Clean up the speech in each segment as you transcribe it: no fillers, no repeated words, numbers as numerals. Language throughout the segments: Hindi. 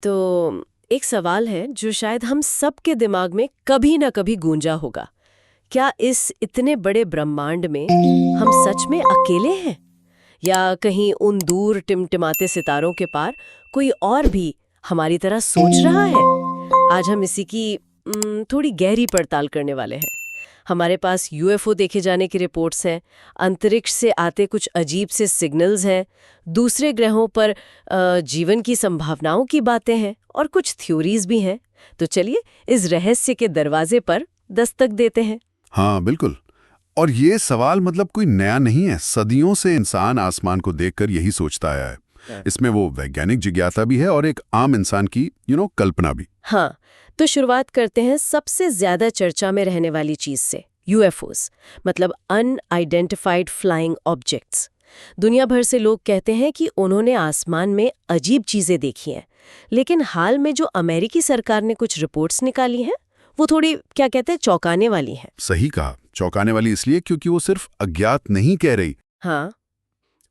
तो एक सवाल है जो शायद हम सबके दिमाग में कभी ना कभी गूंजा होगा। क्या इस इतने बड़े ब्रह्मांड में हम सच में अकेले हैं, या कहीं उन दूर टिमटिमाते सितारों के पार कोई और भी हमारी तरह सोच रहा है? आज हम इसी की थोड़ी गहरी पड़ताल करने वाले हैं। हमारे पास यूएफओ देखे जाने की रिपोर्ट्स हैं, अंतरिक्ष से आते कुछ अजीब से सिग्नल्स हैं, दूसरे ग्रहों पर जीवन की संभावनाओं की बातें हैं और कुछ थ्योरीज भी हैं। तो चलिए इस रहस्य के दरवाजे पर दस्तक देते हैं। हाँ बिल्कुल। और ये सवाल मतलब कोई नया नहीं है। सदियों से इंसान आसमान को देखकर यही सोचता आया है। इसमें वो वैज्ञानिक जिज्ञासा भी है और एक आम इंसान की कल्पना भी। हाँ, तो शुरुआत करते हैं सबसे ज्यादा चर्चा में रहने वाली चीज से, यूएफओस, मतलब अनआइडेंटिफाइड फ्लाइंग ऑब्जेक्ट्स। दुनिया भर से लोग कहते हैं कि उन्होंने आसमान में अजीब चीजें देखी हैं, लेकिन हाल में जो अमेरिकी सरकार ने कुछ रिपोर्ट्स निकाली हैं, वो थोड़ी क्या कहते हैं चौंकाने वाली हैं। सही कहा, चौंकाने वाली इसलिए क्योंकि वो सिर्फ अज्ञात नहीं कह रही। हाँ,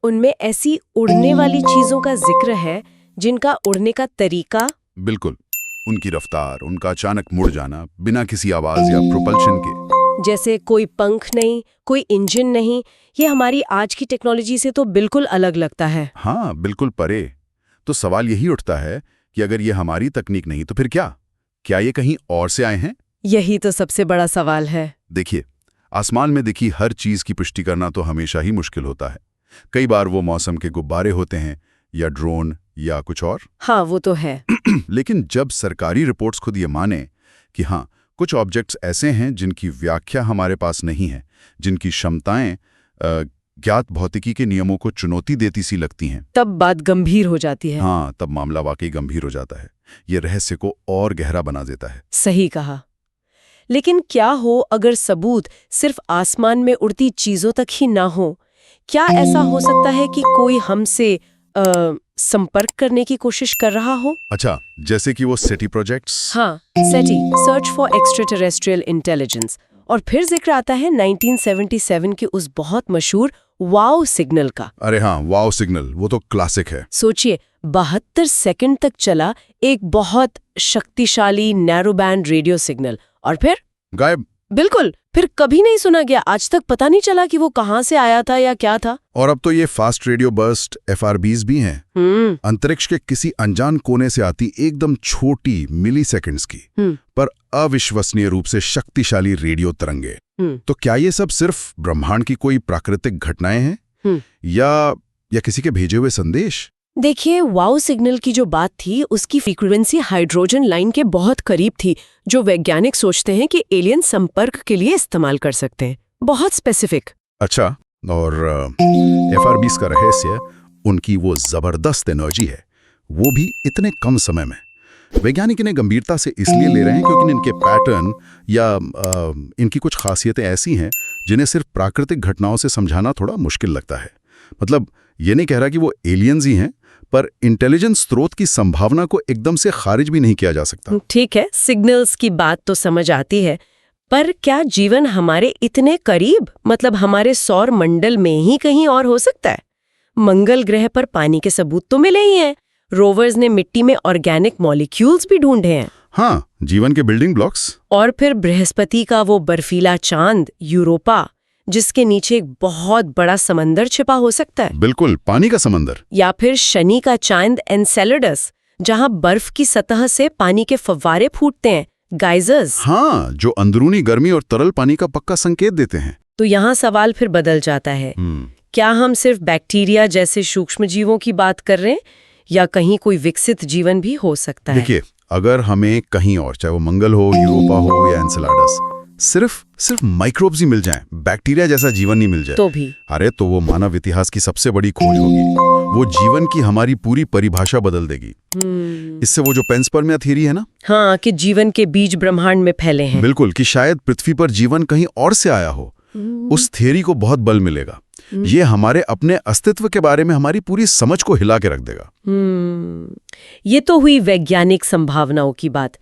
उनमें ऐसी उड़ने वाली चीजों का जिक्र है जिनका उड़ने का तरीका, बिल्कुल, उनकी रफ्तार, उनका अचानक मुड़ जाना बिना किसी आवाज या प्रोपल्शन के, जैसे कोई पंख नहीं, कोई इंजन नहीं, ये हमारी आज की टेक्नोलॉजी से तो बिल्कुल अलग लगता है। हाँ बिल्कुल परे। तो सवाल यही उठता है कि अगर ये हमारी तकनीक नहीं तो फिर क्या ये कहीं और से आए हैं? यही तो सबसे बड़ा सवाल है। देखिए, आसमान में दिखी हर चीज की पुष्टि करना तो हमेशा ही मुश्किल होता है। कई बार वो मौसम के गुब्बारे होते हैं या ड्रोन या कुछ और। हाँ वो तो है। लेकिन जब सरकारी रिपोर्ट्स खुद ये माने कि हाँ, कुछ ऑब्जेक्ट्स ऐसे हैं जिनकी व्याख्या हमारे पास नहीं है, जिनकी क्षमताएं ज्ञात भौतिकी के नियमों को चुनौती देती सी लगती हैं, तब बात गंभीर हो जाती है। हाँ, तब मामला वाकई गंभीर हो जाता है। ये रहस्य को और गहरा बना देता है। सही कहा। लेकिन क्या हो अगर सबूत सिर्फ आसमान में उड़ती चीजों तक ही ना हो? क्या ऐसा हो सकता है कि कोई हमसे संपर्क करने की कोशिश कर रहा हो? अच्छा, जैसे कि वो सेटी प्रोजेक्ट्स। हाँ, सेटी, सर्च फॉर एक्स्ट्राटेरेस्ट्रियल इंटेलिजेंस। और फिर जिक्र आता है 1977 के उस बहुत मशहूर वाओ सिग्नल का। अरे हाँ, वाओ सिग्नल, वो तो क्लासिक है। सोचिए, 72 सेकंड तक चला एक बहुत शक्तिशाली नैरो बैंड रेडियो सिग्नल, और फिर गायब। बिल्कुल, फिर कभी नहीं सुना गया। आज तक पता नहीं चला कि वो कहाँ से आया था या क्या था। और अब तो ये फास्ट रेडियो बर्स्ट FRBs भी हैं। अंतरिक्ष के किसी अनजान कोने से आती एकदम छोटी मिलीसेकंड्स की पर अविश्वसनीय रूप से शक्तिशाली रेडियो तरंगे। तो क्या ये सब सिर्फ ब्रह्मांड की कोई प्राकृतिक घटनाएं हैं या किसी के भेजे हुए संदेश? देखिए, वाओ सिग्नल की जो बात थी उसकी फ्रीक्वेंसी हाइड्रोजन लाइन के बहुत करीब थी, जो वैज्ञानिक सोचते हैं कि एलियन संपर्क के लिए इस्तेमाल कर सकते हैं। बहुत स्पेसिफिक। अच्छा, और FRBs का रहस्य उनकी वो जबरदस्त एनर्जी है, वो भी इतने कम समय में। वैज्ञानिक इन्हें गंभीरता से इसलिए ले रहे हैं क्योंकि इनके पैटर्न या इनकी कुछ खासियतें ऐसी हैं जिन्हें सिर्फ प्राकृतिक घटनाओं से समझाना थोड़ा मुश्किल लगता है। मतलब ये नहीं कह रहा कि वो एलियंस ही हैं, पर इंटेलिजेंस स्रोत की संभावना को एकदम से खारिज भी नहीं किया जा सकता। ठीक है, सिग्नल्स की बात तो समझ आती है, पर क्या जीवन हमारे इतने करीब, मतलब हमारे सौर मंडल में ही कहीं और हो सकता है? मंगल ग्रह पर पानी के सबूत तो मिले ही हैं। रोवर्स ने मिट्टी में ऑर्गेनिक मॉलिक्यूल्स भी ढूंढे हैं। हाँ, जीवन के बिल्डिंग ब्लॉक्स। और फिर बृहस्पति का वो बर्फीला चांद यूरोपा, जिसके नीचे एक बहुत बड़ा समंदर छिपा हो सकता है। बिल्कुल, पानी का समंदर। या फिर शनि का चांद एनसेलेडस, जहां बर्फ की सतह से पानी के फव्वारे फूटते हैं, गाइजर्स। हाँ, जो अंदरूनी गर्मी और तरल पानी का पक्का संकेत देते हैं। तो यहाँ सवाल फिर बदल जाता है। क्या हम सिर्फ बैक्टीरिया जैसे सूक्ष्म जीवों की बात कर रहे हैं, या कहीं कोई विकसित जीवन भी हो सकता है? देखिए, अगर हमें कहीं और, चाहे वो मंगल हो, यूरोपा हो या एनसेलाडस, सिर्फ माइक्रोब्स ही मिल जाएं, बैक्टीरिया जैसा जीवन नहीं मिल जाए तो भी, अरे तो वो मानव इतिहास की सबसे बड़ी खोज होगी। वो जीवन की हमारी पूरी परिभाषा बदल देगी। इससे वो जो पेंसपर्मिया थ्योरी है ना, हाँ, कि जीवन के बीज ब्रह्मांड में फैले हैं। बिल्कुल, कि शायद पृथ्वी पर जीवन कहीं और से आया हो, उस थ्योरी को बहुत बल मिलेगा। ये हमारे अपने अस्तित्व के बारे में हमारी पूरी समझ को हिला के रख देगा। ये तो हुई वैज्ञानिक संभावनाओं की बात।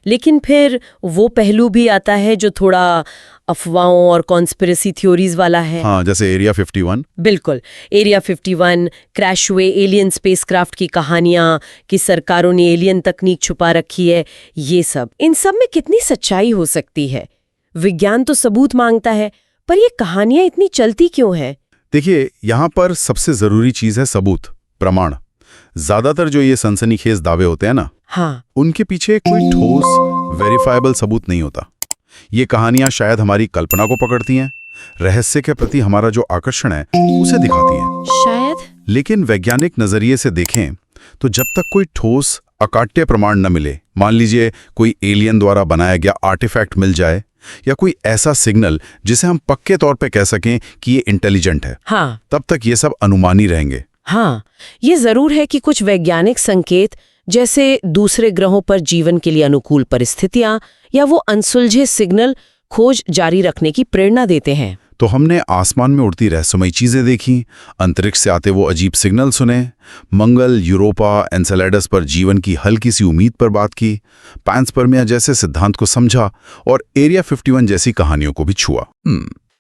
लेकिन फिर वो पहलू भी आता है जो थोड़ा अफवाहों और कॉन्स्पिरेसी थ्योरीज वाला है। हाँ, जैसे एरिया 51। बिल्कुल, एरिया 51, क्रैश हुए एलियन स्पेसक्राफ्ट की कहानियां कि सरकारों ने एलियन तकनीक छुपा रखी है, ये सब। इन सब में कितनी सच्चाई हो सकती है? विज्ञान तो सबूत मांगता है, पर ये कहानियां इतनी चलती क्यों हैं? देखिए, यहाँ पर सबसे जरूरी चीज है सबूत, प्रमाण। ज्यादातर जो ये सनसनीखेज दावे होते हैं ना, हाँ, उनके पीछे कोई ठोस वेरीफाइबल सबूत नहीं होता। ये कहानियां शायद हमारी कल्पना को पकड़ती हैं, रहस्य के प्रति हमारा जो आकर्षण है उसे दिखाती हैं। शायद। लेकिन वैज्ञानिक नजरिए से देखें तो जब तक कोई ठोस अकाट्य प्रमाण न मिले, मान लीजिए कोई एलियन द्वारा बनाया गया आर्टिफैक्ट मिल जाए या कोई ऐसा सिग्नल जिसे हम पक्के तौर पे कह सकें कि ये इंटेलिजेंट है, हाँ, तब तक ये सब अनुमानी रहेंगे। हाँ, ये जरूर है कि कुछ वैज्ञानिक संकेत, जैसे दूसरे ग्रहों पर जीवन के लिए अनुकूल परिस्थितियां या वो अनसुलझे सिग्नल, खोज जारी रखने की प्रेरणा देते हैं। तो हमने आसमान में उड़ती रहस्यमयी चीजें देखी, अंतरिक्ष से आते वो अजीब सिग्नल सुने, मंगल, यूरोपा, एन्सेलेडस पर जीवन की हल्की सी उम्मीद पर बात की, पैंसपर्मिया जैसे सिद्धांत को समझा और एरिया 51 जैसी कहानियों को भी छुआ।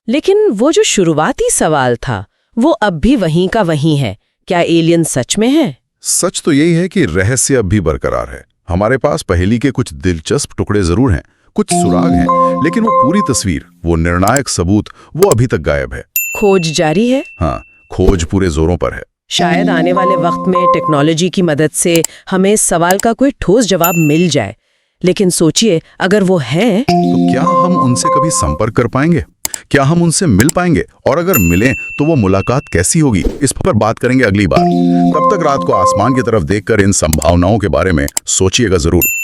लेकिन वो जो शुरुआती सवाल था, वो अब भी वहीं का वहीं है। क्या एलियन सच में है? सच तो यही है कि रहस्य अब भी बरकरार है। हमारे पास पहेली के कुछ दिलचस्प टुकड़े जरूर हैं, कुछ सुराग हैं, लेकिन वो पूरी तस्वीर, वो निर्णायक सबूत, वो अभी तक गायब है। खोज जारी है। हाँ, खोज पूरे जोरों पर है। शायद आने वाले वक्त में टेक्नोलॉजी की मदद से हमें इस सवाल का कोई ठोस जवाब मिल जाए। लेकिन सोचिए, अगर वो है तो क्या हम उनसे कभी संपर्क कर पाएंगे? क्या हम उनसे मिल पाएंगे? और अगर मिलें तो वो मुलाकात कैसी होगी? इस पर बात करेंगे अगली बार। तब तक रात को आसमान की तरफ देखकर इन संभावनाओं के बारे में सोचिएगा जरूर।